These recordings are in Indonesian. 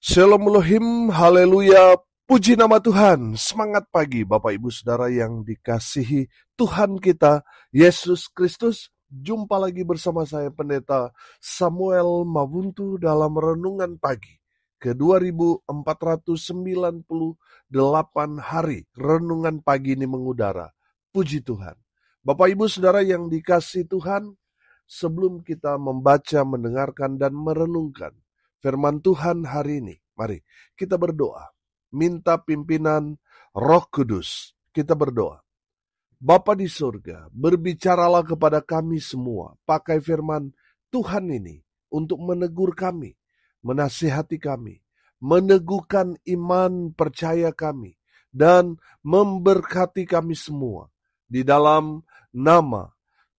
Shalom Elohim, haleluya, puji nama Tuhan. Semangat pagi Bapak Ibu Saudara yang dikasihi Tuhan kita, Yesus Kristus. Jumpa lagi bersama saya Pendeta Samuel Mabuntu dalam Renungan Pagi ke 2498 hari. Renungan pagi ini mengudara, puji Tuhan. Bapak Ibu Saudara yang dikasihi Tuhan, sebelum kita membaca, mendengarkan, dan merenungkan firman Tuhan hari ini, mari kita berdoa. Minta pimpinan Roh Kudus. Kita berdoa. Bapa di surga, berbicaralah kepada kami semua. Pakai firman Tuhan ini untuk menegur kami, menasihati kami, meneguhkan iman percaya kami, dan memberkati kami semua. Di dalam nama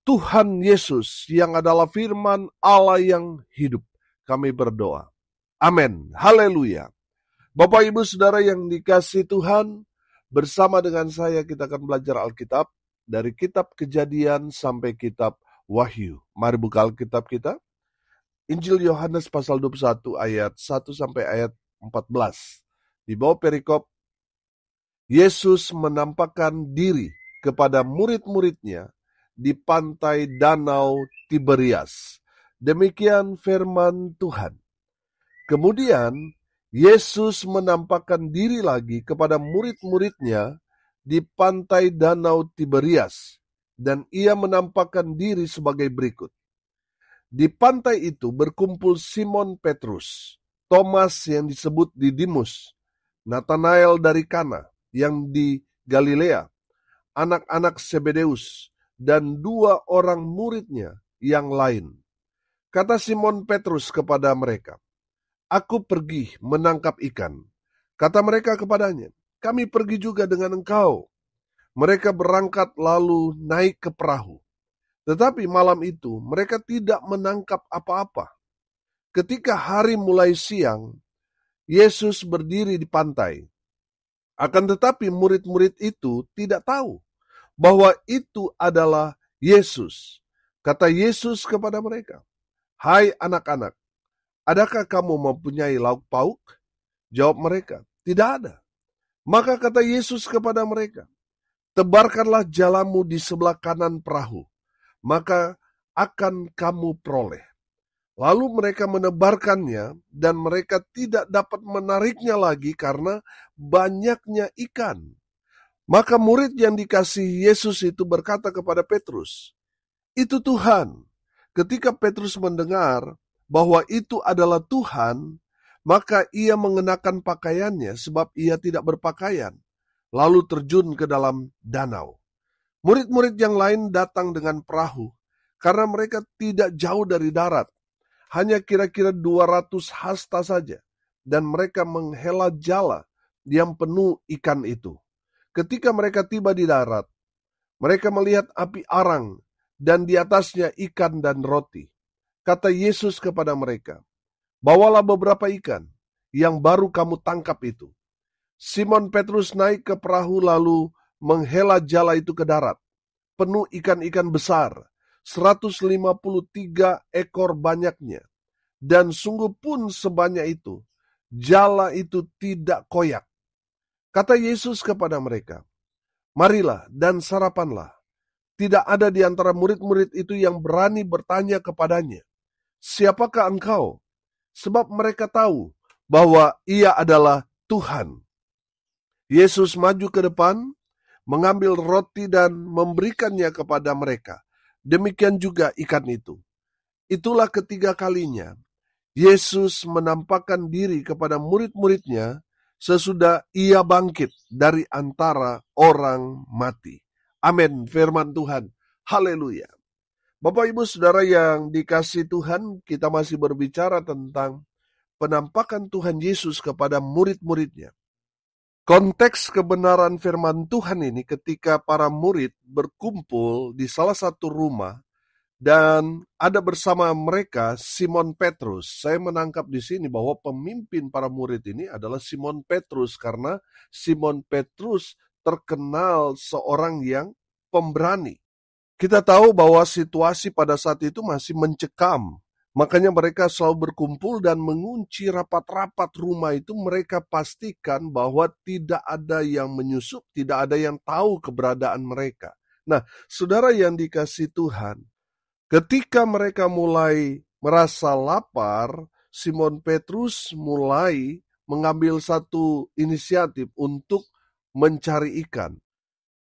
Tuhan Yesus yang adalah firman Allah yang hidup, kami berdoa. Amin. Haleluya. Bapak Ibu Saudara yang dikasihi Tuhan, bersama dengan saya kita akan belajar Alkitab dari kitab Kejadian sampai kitab Wahyu. Mari buka Alkitab kita. Injil Yohanes pasal 21 ayat 1 sampai ayat 14. Di bawah perikop, Yesus menampakkan diri kepada murid-muridnya di pantai Danau Tiberias. Demikian firman Tuhan. Kemudian Yesus menampakkan diri lagi kepada murid-muridnya di pantai Danau Tiberias, dan ia menampakkan diri sebagai berikut. Di pantai itu berkumpul Simon Petrus, Thomas yang disebut Didimus, Nathanael dari Kana yang di Galilea, anak-anak Zebedeus, dan 2 orang muridnya yang lain. Kata Simon Petrus kepada mereka, "Aku pergi menangkap ikan." Kata mereka kepadanya, "Kami pergi juga dengan engkau." Mereka berangkat lalu naik ke perahu. Tetapi malam itu mereka tidak menangkap apa-apa. Ketika hari mulai siang, Yesus berdiri di pantai. Akan tetapi murid-murid itu tidak tahu bahwa itu adalah Yesus. Kata Yesus kepada mereka, "Hai anak-anak, adakah kamu mempunyai lauk pauk?" Jawab mereka, "Tidak ada." Maka kata Yesus kepada mereka, "Tebarkanlah jalamu di sebelah kanan perahu, maka akan kamu peroleh." Lalu mereka menebarkannya, dan mereka tidak dapat menariknya lagi karena banyaknya ikan. Maka murid yang dikasihi Yesus itu berkata kepada Petrus, "Itu Tuhan." Ketika Petrus mendengar bahwa itu adalah Tuhan, maka ia mengenakan pakaiannya sebab ia tidak berpakaian, lalu terjun ke dalam danau. Murid-murid yang lain datang dengan perahu, karena mereka tidak jauh dari darat, hanya kira-kira 200 hasta saja, dan mereka menghela jala yang penuh ikan itu. Ketika mereka tiba di darat, mereka melihat api arang, dan di atasnya ikan dan roti. Kata Yesus kepada mereka, "Bawalah beberapa ikan yang baru kamu tangkap itu." Simon Petrus naik ke perahu lalu menghela jala itu ke darat, penuh ikan-ikan besar, 153 ekor banyaknya. Dan sungguh pun sebanyak itu, jala itu tidak koyak. Kata Yesus kepada mereka, "Marilah dan sarapanlah." Tidak ada di antara murid-murid itu yang berani bertanya kepadanya, "Siapakah engkau?" Sebab mereka tahu bahwa ia adalah Tuhan. Yesus maju ke depan, mengambil roti dan memberikannya kepada mereka. Demikian juga ikan itu. Itulah ketiga kalinya Yesus menampakkan diri kepada murid-muridnya sesudah ia bangkit dari antara orang mati. Amin, firman Tuhan. Haleluya. Bapak Ibu Saudara yang dikasihi Tuhan, kita masih berbicara tentang penampakan Tuhan Yesus kepada murid-muridnya. Konteks kebenaran firman Tuhan ini ketika para murid berkumpul di salah satu rumah dan ada bersama mereka Simon Petrus. Saya menangkap di sini bahwa pemimpin para murid ini adalah Simon Petrus karena Simon Petrus terkenal seorang yang pemberani. Kita tahu bahwa situasi pada saat itu masih mencekam Makanya mereka selalu berkumpul dan mengunci rapat-rapat rumah itu. Mereka pastikan bahwa tidak ada yang menyusup, tidak ada yang tahu keberadaan mereka. Nah, saudara yang dikasihi Tuhan, ketika mereka mulai merasa lapar, Simon Petrus mulai mengambil satu inisiatif untuk mencari ikan.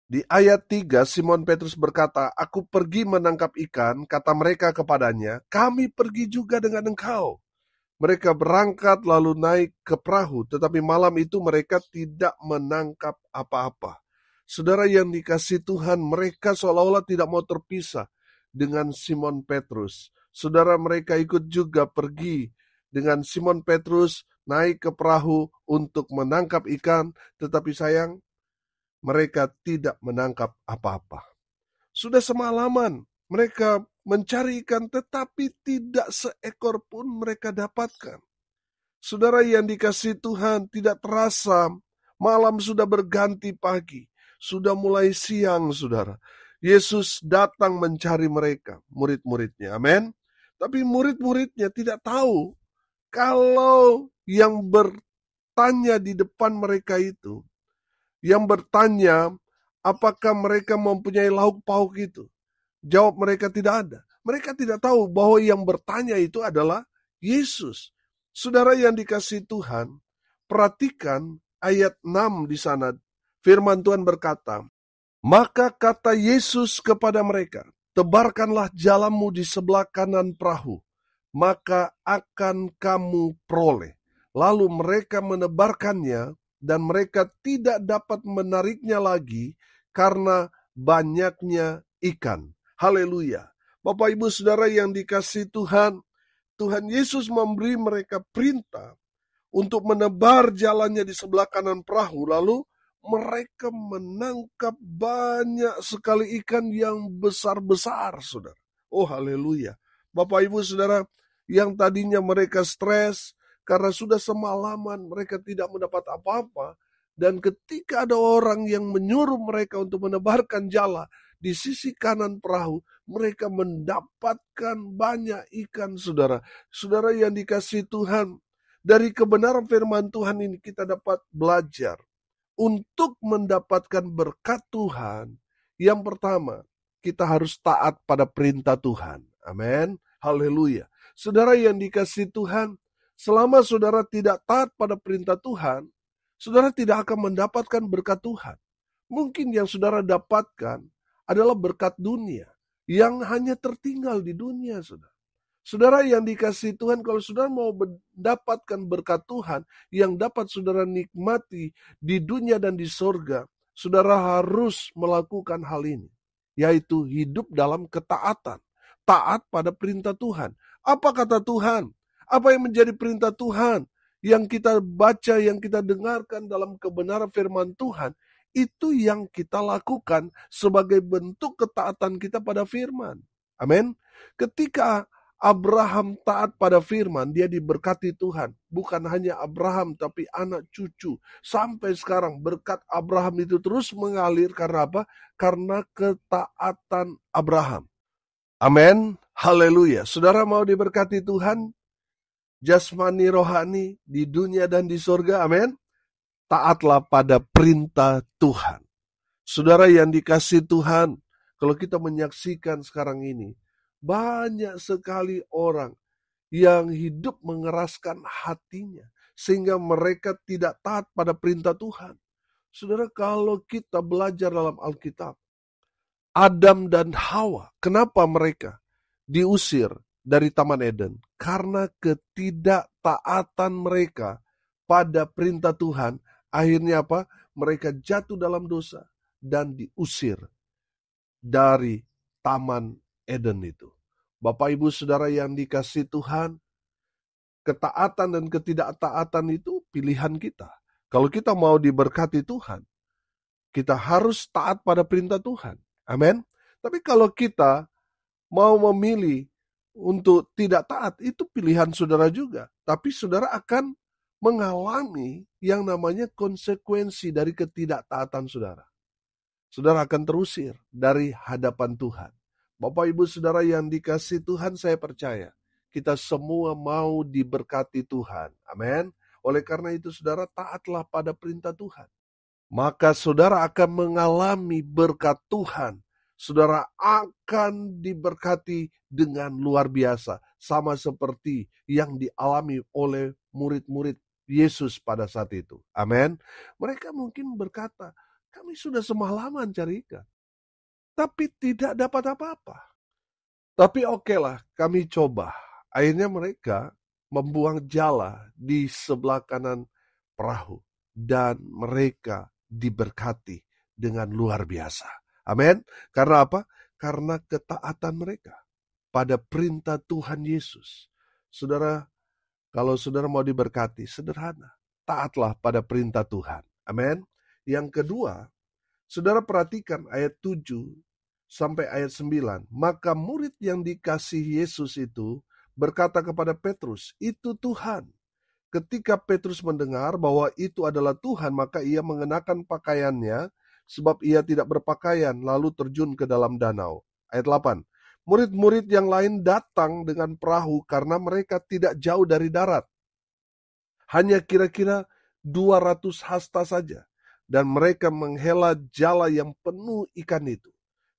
Di ayat 3, Simon Petrus berkata, "Aku pergi menangkap ikan," kata mereka kepadanya, "Kami pergi juga dengan engkau." Mereka berangkat lalu naik ke perahu, tetapi malam itu mereka tidak menangkap apa-apa. Saudara yang dikasihi Tuhan, mereka seolah-olah tidak mau terpisah dengan Simon Petrus. Saudara, mereka ikut juga pergi dengan Simon Petrus naik ke perahu untuk menangkap ikan, tetapi sayang, mereka tidak menangkap apa-apa. Sudah semalaman mereka mencari ikan, tetapi tidak seekor pun mereka dapatkan. Saudara yang dikasihi Tuhan, tidak terasa malam sudah berganti pagi. Sudah mulai siang, saudara. Yesus datang mencari mereka, murid-muridnya. Amin. Tapi murid-muridnya tidak tahu kalau yang bertanya di depan mereka itu, yang bertanya apakah mereka mempunyai lauk pauk itu. Jawab mereka tidak ada. Mereka tidak tahu bahwa yang bertanya itu adalah Yesus. Saudara yang dikasihi Tuhan, perhatikan ayat 6 di sana. Firman Tuhan berkata, "Maka kata Yesus kepada mereka, tebarkanlah jalanmu di sebelah kanan perahu, maka akan kamu peroleh." Lalu mereka menebarkannya dan mereka tidak dapat menariknya lagi karena banyaknya ikan. Haleluya. Bapak Ibu Saudara yang dikasihi Tuhan, Tuhan Yesus memberi mereka perintah untuk menebar jalannya di sebelah kanan perahu, lalu mereka menangkap banyak sekali ikan yang besar-besar, saudara. Oh, haleluya. Bapak Ibu Saudara, yang tadinya mereka stres karena sudah semalaman mereka tidak mendapat apa-apa, dan ketika ada orang yang menyuruh mereka untuk menebarkan jala di sisi kanan perahu, mereka mendapatkan banyak ikan, saudara. Saudara yang dikasihi Tuhan, dari kebenaran firman Tuhan ini kita dapat belajar untuk mendapatkan berkat Tuhan. Yang pertama, kita harus taat pada perintah Tuhan. Amin. Haleluya. Saudara yang dikasihi Tuhan, selama saudara tidak taat pada perintah Tuhan, saudara tidak akan mendapatkan berkat Tuhan. Mungkin yang saudara dapatkan adalah berkat dunia yang hanya tertinggal di dunia, saudara. Saudara yang dikasihi Tuhan, kalau saudara mau mendapatkan berkat Tuhan yang dapat saudara nikmati di dunia dan di sorga, saudara harus melakukan hal ini, yaitu hidup dalam ketaatan, taat pada perintah Tuhan. Apa kata Tuhan? Apa yang menjadi perintah Tuhan? Yang kita baca, yang kita dengarkan dalam kebenaran firman Tuhan, itu yang kita lakukan sebagai bentuk ketaatan kita pada firman. Amin. Ketika Abraham taat pada firman, dia diberkati Tuhan. Bukan hanya Abraham, tapi anak cucu. Sampai sekarang berkat Abraham itu terus mengalir karena apa? Karena ketaatan Abraham. Amin. Haleluya. Saudara mau diberkati Tuhan? Jasmani rohani di dunia dan di surga. Amin. Taatlah pada perintah Tuhan. Saudara yang dikasihi Tuhan, kalau kita menyaksikan sekarang ini, banyak sekali orang yang hidup mengeraskan hatinya, sehingga mereka tidak taat pada perintah Tuhan. Saudara, kalau kita belajar dalam Alkitab, Adam dan Hawa, kenapa mereka diusir dari Taman Eden? Karena ketidaktaatan mereka pada perintah Tuhan. Akhirnya apa? Mereka jatuh dalam dosa dan diusir dari Taman Eden itu. Bapak Ibu Saudara yang dikasihi Tuhan, ketaatan dan ketidaktaatan itu pilihan kita. Kalau kita mau diberkati Tuhan, kita harus taat pada perintah Tuhan. Amin. Tapi kalau kita mau memilih untuk tidak taat, itu pilihan saudara juga. Tapi saudara akan mengalami yang namanya konsekuensi dari ketidaktaatan saudara. Saudara akan terusir dari hadapan Tuhan. Bapak Ibu Saudara yang dikasihi Tuhan, saya percaya kita semua mau diberkati Tuhan. Amin. Oleh karena itu saudara, taatlah pada perintah Tuhan. Maka saudara akan mengalami berkat Tuhan. Saudara akan diberkati dengan luar biasa. Sama seperti yang dialami oleh murid-murid Yesus pada saat itu. Amin. Mereka mungkin berkata, kami sudah semalaman cari ikan, tapi tidak dapat apa-apa. Tapi okelah, kami coba. Akhirnya mereka membuang jala di sebelah kanan perahu. Dan mereka diberkati dengan luar biasa. Amin. Karena apa? Karena ketaatan mereka pada perintah Tuhan Yesus. Saudara, kalau saudara mau diberkati, sederhana. Taatlah pada perintah Tuhan. Amin. Yang kedua, saudara perhatikan ayat 7 sampai ayat 9. Maka murid yang dikasihi Yesus itu berkata kepada Petrus, itu Tuhan. Ketika Petrus mendengar bahwa itu adalah Tuhan, maka ia mengenakan pakaiannya, sebab ia tidak berpakaian, lalu terjun ke dalam danau. Ayat 8. Murid-murid yang lain datang dengan perahu karena mereka tidak jauh dari darat. Hanya kira-kira 200 hasta saja. Dan mereka menghela jala yang penuh ikan itu.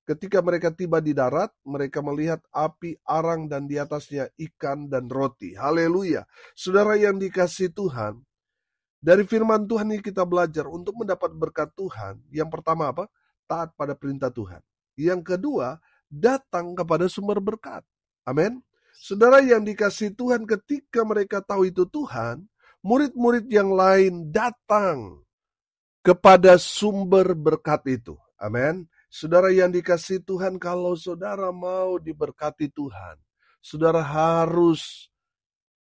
Ketika mereka tiba di darat, mereka melihat api arang dan di atasnya ikan dan roti. Haleluya. Saudara yang dikasihi Tuhan, dari firman Tuhan ini kita belajar untuk mendapat berkat Tuhan. Yang pertama apa? Taat pada perintah Tuhan. Yang kedua, datang kepada sumber berkat. Amin. Saudara yang dikasihi Tuhan, ketika mereka tahu itu Tuhan, murid-murid yang lain datang kepada sumber berkat itu. Amin. Saudara yang dikasihi Tuhan, kalau saudara mau diberkati Tuhan, saudara harus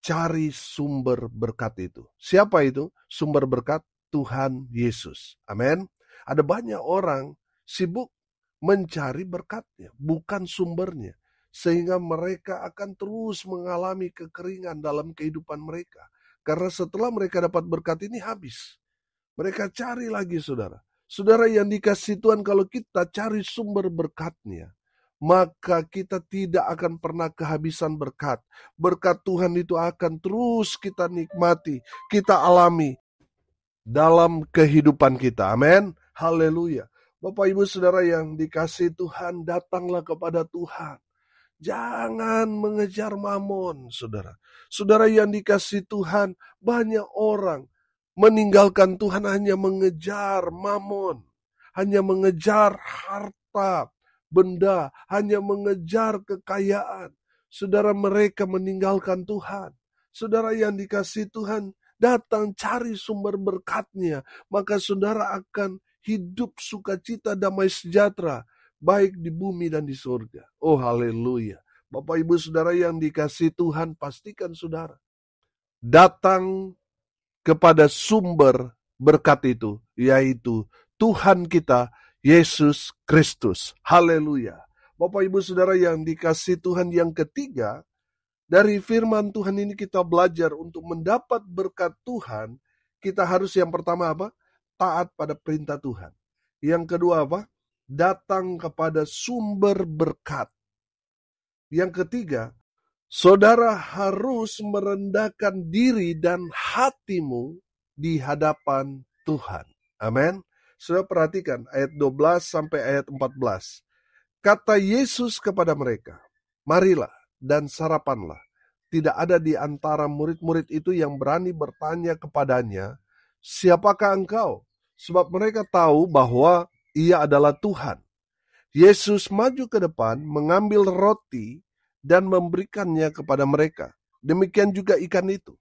cari sumber berkat itu. Siapa itu? Sumber berkat Tuhan Yesus. Amin. Ada banyak orang sibuk mencari berkatnya, bukan sumbernya. Sehingga mereka akan terus mengalami kekeringan dalam kehidupan mereka. Karena setelah mereka dapat berkat ini habis. Mereka cari lagi saudara. Saudara yang dikasihi Tuhan, kalau kita cari sumber berkatnya, maka kita tidak akan pernah kehabisan berkat. Berkat Tuhan itu akan terus kita nikmati, kita alami dalam kehidupan kita. Amin. Haleluya. Bapak Ibu Saudara yang dikasihi Tuhan, datanglah kepada Tuhan. Jangan mengejar mamon, saudara. Saudara yang dikasihi Tuhan, banyak orang meninggalkan Tuhan hanya mengejar mamon, hanya mengejar harta, benda, hanya mengejar kekayaan. Saudara, mereka meninggalkan Tuhan. Saudara yang dikasihi Tuhan, datang cari sumber berkatnya, maka saudara akan hidup sukacita, damai sejahtera, baik di bumi dan di surga. Oh haleluya. Bapak Ibu Saudara yang dikasihi Tuhan, pastikan saudara datang kepada sumber berkat itu, yaitu Tuhan kita, Yesus Kristus. Haleluya. Bapak Ibu Saudara yang dikasihi Tuhan, yang ketiga, dari firman Tuhan ini kita belajar untuk mendapat berkat Tuhan, kita harus yang pertama apa? Taat pada perintah Tuhan. Yang kedua apa? Datang kepada sumber berkat. Yang ketiga, saudara harus merendahkan diri dan hatimu di hadapan Tuhan. Amin. Saudara perhatikan ayat 12 sampai ayat 14. Kata Yesus kepada mereka, marilah dan sarapanlah. Tidak ada di antara murid-murid itu yang berani bertanya kepadanya, siapakah engkau? Sebab mereka tahu bahwa ia adalah Tuhan. Yesus maju ke depan, mengambil roti dan memberikannya kepada mereka. Demikian juga ikan itu.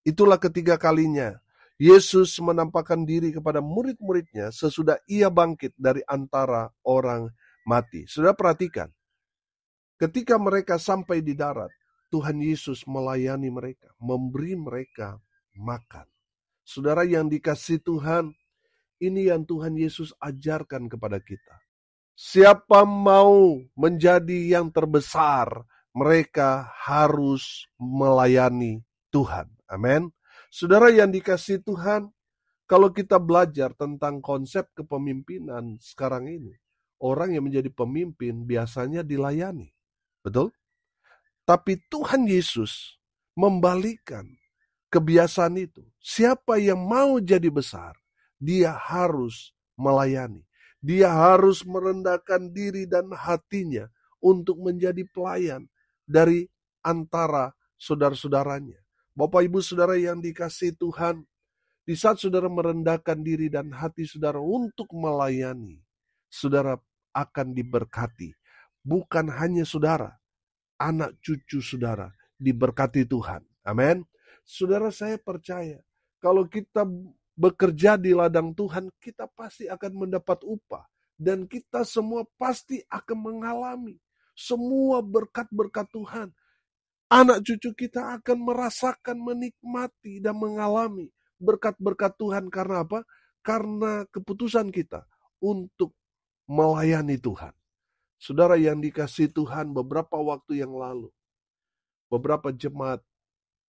Itulah ketiga kalinya Yesus menampakkan diri kepada murid-muridnya sesudah ia bangkit dari antara orang mati. Sudah perhatikan, ketika mereka sampai di darat, Tuhan Yesus melayani mereka, memberi mereka makan. Saudara yang dikasihi Tuhan, ini yang Tuhan Yesus ajarkan kepada kita. Siapa mau menjadi yang terbesar, mereka harus melayani Tuhan. Amin. Saudara yang dikasihi Tuhan, kalau kita belajar tentang konsep kepemimpinan sekarang ini, orang yang menjadi pemimpin biasanya dilayani. Betul? Tapi Tuhan Yesus membalikan kebiasaan itu. Siapa yang mau jadi besar, dia harus melayani. Dia harus merendahkan diri dan hatinya untuk menjadi pelayan dari antara saudara-saudaranya. Bapak Ibu Saudara yang dikasihi Tuhan, di saat saudara merendahkan diri dan hati saudara untuk melayani, saudara akan diberkati. Bukan hanya saudara, anak cucu saudara diberkati Tuhan. Amin. Saudara, saya percaya kalau kita bekerja di ladang Tuhan, kita pasti akan mendapat upah. Dan kita semua pasti akan mengalami semua berkat-berkat Tuhan. Anak cucu kita akan merasakan, menikmati, dan mengalami berkat-berkat Tuhan. Karena apa? Karena keputusan kita untuk melayani Tuhan. Saudara yang dikasihi Tuhan, beberapa waktu yang lalu, beberapa jemaat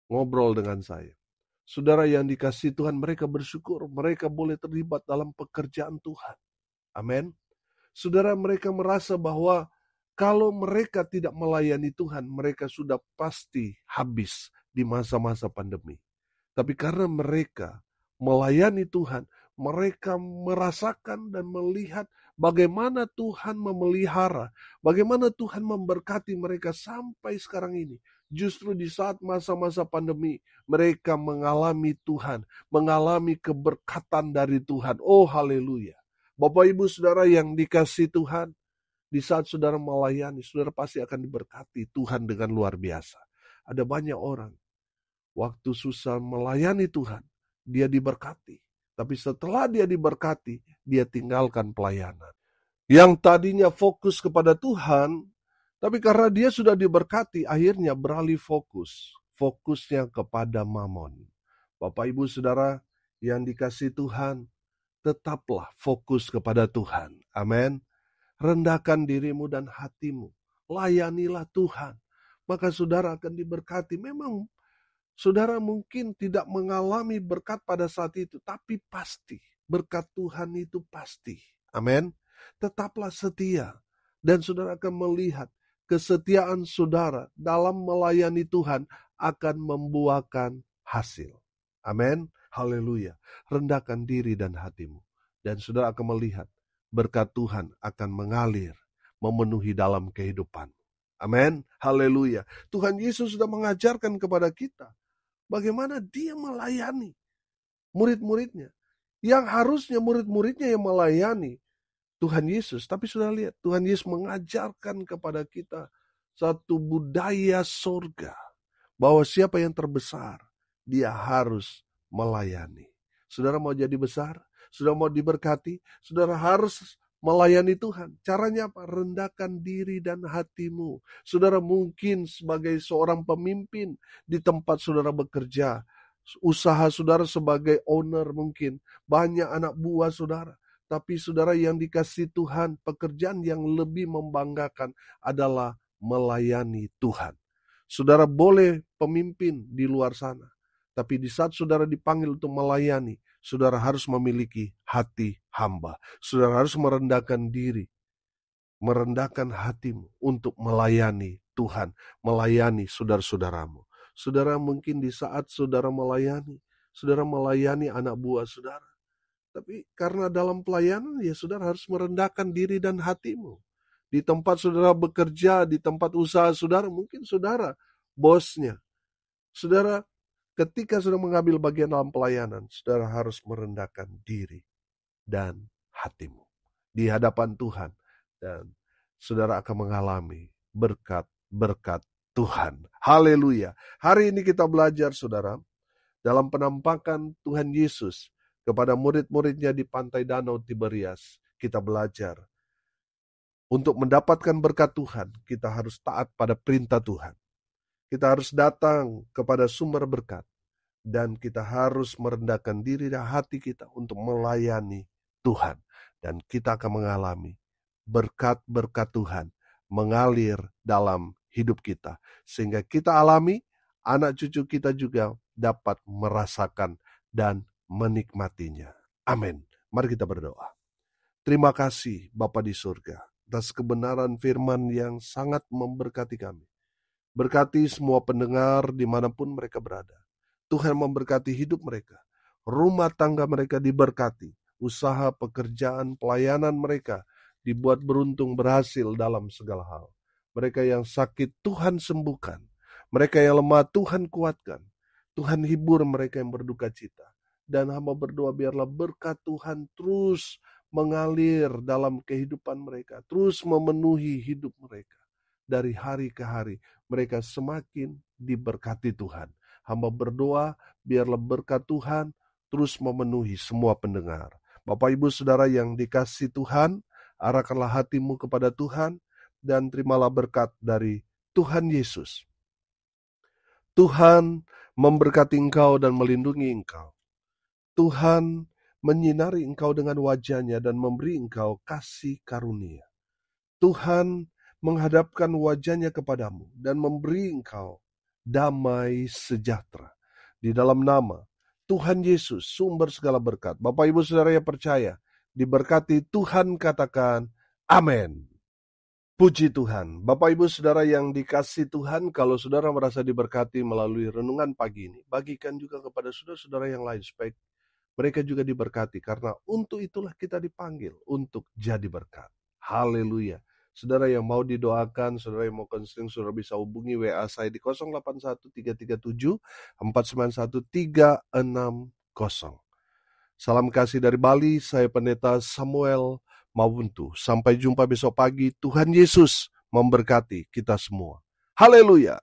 ngobrol dengan saya. Saudara yang dikasihi Tuhan, mereka bersyukur mereka boleh terlibat dalam pekerjaan Tuhan. Amin. Saudara, mereka merasa bahwa kalau mereka tidak melayani Tuhan, mereka sudah pasti habis di masa-masa pandemi. Tapi karena mereka melayani Tuhan, mereka merasakan dan melihat bagaimana Tuhan memelihara, bagaimana Tuhan memberkati mereka sampai sekarang ini. Justru di saat masa-masa pandemi, mereka mengalami Tuhan, mengalami keberkatan dari Tuhan. Oh, haleluya. Bapak Ibu Saudara yang dikasihi Tuhan, di saat saudara melayani, saudara pasti akan diberkati Tuhan dengan luar biasa. Ada banyak orang, waktu susah melayani Tuhan, dia diberkati. Tapi setelah dia diberkati, dia tinggalkan pelayanan. Yang tadinya fokus kepada Tuhan, tapi karena dia sudah diberkati, akhirnya beralih fokus. Fokusnya kepada mamon. Bapak Ibu Saudara yang dikasihi Tuhan, tetaplah fokus kepada Tuhan. Amin. Rendahkan dirimu dan hatimu. Layanilah Tuhan. Maka saudara akan diberkati. Memang saudara mungkin tidak mengalami berkat pada saat itu. Tapi pasti berkat Tuhan itu pasti. Amin. Tetaplah setia. Dan saudara akan melihat kesetiaan saudara dalam melayani Tuhan akan membuahkan hasil. Amin. Haleluya. Rendahkan diri dan hatimu. Dan saudara akan melihat berkat Tuhan akan mengalir, memenuhi dalam kehidupan. Amin. Haleluya. Tuhan Yesus sudah mengajarkan kepada kita bagaimana dia melayani murid-muridnya. Yang harusnya murid-muridnya yang melayani Tuhan Yesus. Tapi sudah lihat, Tuhan Yesus mengajarkan kepada kita satu budaya surga. Bahwa siapa yang terbesar, dia harus melayani. Saudara mau jadi besar? Saudara mau diberkati? Saudara harus melayani Tuhan. Caranya apa? Rendahkan diri dan hatimu. Saudara mungkin sebagai seorang pemimpin di tempat saudara bekerja. Usaha saudara sebagai owner mungkin. Banyak anak buah saudara. Tapi saudara yang dikasihi Tuhan, pekerjaan yang lebih membanggakan adalah melayani Tuhan. Saudara boleh pemimpin di luar sana. Tapi di saat saudara dipanggil untuk melayani, saudara harus memiliki hati hamba. Saudara harus merendahkan diri, merendahkan hatimu untuk melayani Tuhan, melayani saudara-saudaramu. Saudara mungkin di saat saudara melayani anak buah saudara. Tapi karena dalam pelayanan ya saudara harus merendahkan diri dan hatimu. Di tempat saudara bekerja, di tempat usaha saudara, mungkin saudara bosnya. Saudara, ketika saudara mengambil bagian dalam pelayanan, saudara harus merendahkan diri dan hatimu di hadapan Tuhan. Dan saudara akan mengalami berkat-berkat Tuhan. Haleluya. Hari ini kita belajar saudara, dalam penampakan Tuhan Yesus kepada murid-muridnya di pantai Danau Tiberias, kita belajar untuk mendapatkan berkat Tuhan, kita harus taat pada perintah Tuhan. Kita harus datang kepada sumber berkat. Dan kita harus merendahkan diri dan hati kita untuk melayani Tuhan. Dan kita akan mengalami berkat-berkat Tuhan mengalir dalam hidup kita. Sehingga kita alami, anak cucu kita juga dapat merasakan dan menikmatinya. Amin. Mari kita berdoa. Terima kasih Bapa di surga atas kebenaran firman yang sangat memberkati kami. Berkati semua pendengar dimanapun mereka berada. Tuhan memberkati hidup mereka. Rumah tangga mereka diberkati. Usaha, pekerjaan, pelayanan mereka dibuat beruntung, berhasil dalam segala hal. Mereka yang sakit Tuhan sembuhkan. Mereka yang lemah Tuhan kuatkan. Tuhan hibur mereka yang berduka cita. Dan hamba berdoa biarlah berkat Tuhan terus mengalir dalam kehidupan mereka. Terus memenuhi hidup mereka. Dari hari ke hari mereka semakin diberkati Tuhan. Hamba berdoa biarlah berkat Tuhan terus memenuhi semua pendengar. Bapak Ibu Saudara yang dikasihi Tuhan, arahkanlah hatimu kepada Tuhan dan terimalah berkat dari Tuhan Yesus. Tuhan memberkati engkau dan melindungi engkau. Tuhan menyinari engkau dengan wajah-Nya dan memberi engkau kasih karunia. Tuhan menghadapkan wajah-Nya kepadamu dan memberi engkau damai sejahtera. Di dalam nama Tuhan Yesus, sumber segala berkat. Bapak Ibu Saudara yang percaya, diberkati Tuhan, katakan amin. Puji Tuhan. Bapak Ibu Saudara yang dikasihi Tuhan, kalau saudara merasa diberkati melalui renungan pagi ini, bagikan juga kepada saudara-saudara yang lain supaya mereka juga diberkati, karena untuk itulah kita dipanggil untuk jadi berkat. Haleluya. Saudara yang mau didoakan, saudara yang mau konseling, saudara bisa hubungi WA saya di 081337491360. Salam kasih dari Bali, saya Pendeta Samuel Mawuntu. Sampai jumpa besok pagi. Tuhan Yesus memberkati kita semua. Haleluya.